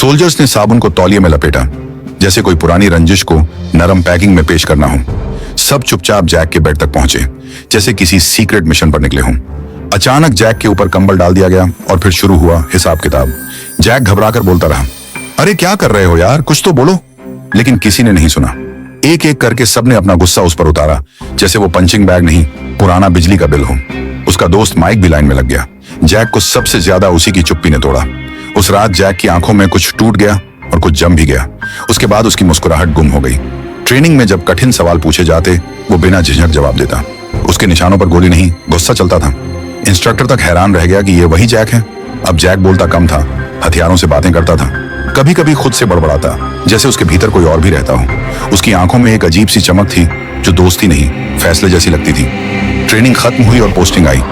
Soldiers ने साबुन को तौलिए में लपेटा, जैसे कोई पुरानी रंजिश को नरम पैकिंग में पेश करना हो। सब चुपचाप जैक के बेड तक पहुंचे, जैसे किसी सीक्रेट मिशन पर निकले हों। अचानक जैक के ऊपर कंबल डाल दिया गया और फिर शुरू हुआ हिसाब किताब। जैक घबराकर बोलता रहा, अरे क्या कर रहे हो यार, कुछ तो बोलो। लेकिन किसी ने नहीं सुना। एक एक करके सबने अपना गुस्सा उस पर उतारा, जैसे वो पंचिंग बैग नहीं, पुराना बिजली का बिल हो। उसका दोस्त माइक भी लाइन में लग गया। जैक को सबसे ज्यादा उसी की चुप्पी ने तोड़ा। उस रात जैक की आंखों में कुछ टूट गया और कुछ जम भी गया। उसके बाद उसकी मुस्कुराहट गुम हो गई। ट्रेनिंग में जब कठिन सवाल पूछे जाते, वो बिना झिझक जवाब देता। उसके निशानों पर गोली नहीं, गुस्सा चलता था। इंस्ट्रक्टर तक हैरान रह गया कि ये वही जैक है। अब जैक बोलता कम था, हथियारों से बातें करता था, कभी कभी खुद से बड़बड़ाता, जैसे उसके भीतर कोई और भी रहता हो। उसकी आंखों में एक अजीब सी चमक थी, जो दोस्ती नहीं, फैसले जैसी लगती थी। ट्रेनिंग खत्म हुई और पोस्टिंग आई।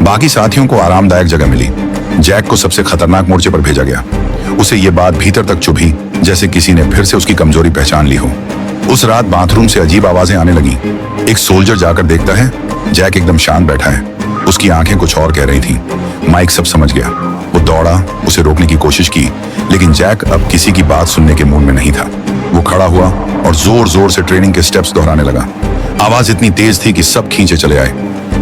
बाकी साथियों को आरामदायक जगह मिली। जैक को सबसे खतरनाक मोर्चे पर भेजा गया। उसे ये बात भीतर तक चुभी, जैसे किसी ने फिर से उसकी कमजोरी पहचान ली हो। उस रात बाथरूम से अजीब आवाजें आने लगी। एक सोल्जर जाकर देखता है, जैक एकदम शांत बैठा है। उसकी आंखें कुछ और कह रही थीं। माइक सब समझ गया। वो दौड़ा, उसे रोकने की कोशिश की, लेकिन जैक अब किसी की बात सुनने के मूड में नहीं था। वो खड़ा हुआ और जोर जोर से ट्रेनिंग के स्टेप्स दोहराने लगा। आवाज इतनी तेज थी कि सब खींचे चले आए।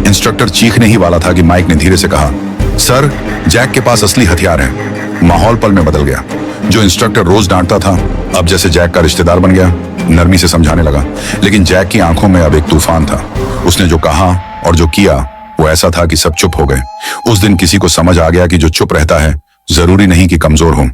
इंस्ट्रक्टर चीखने ही वाला था कि माइक ने धीरे से कहा, सर, जैक के पास असली हथियार है। माहौल पल में बदल गया। जो इंस्ट्रक्टर रोज डांटता था, अब जैसे जैक का रिश्तेदार बन गया। नरमी से समझाने लगा, लेकिन जैक की आंखों में अब एक तूफान था। उसने जो कहा और जो किया वो ऐसा था कि सब चुप हो गए। उस दिन किसी को समझ आ गया कि जो चुप रहता है जरूरी नहीं कि कमजोर हो।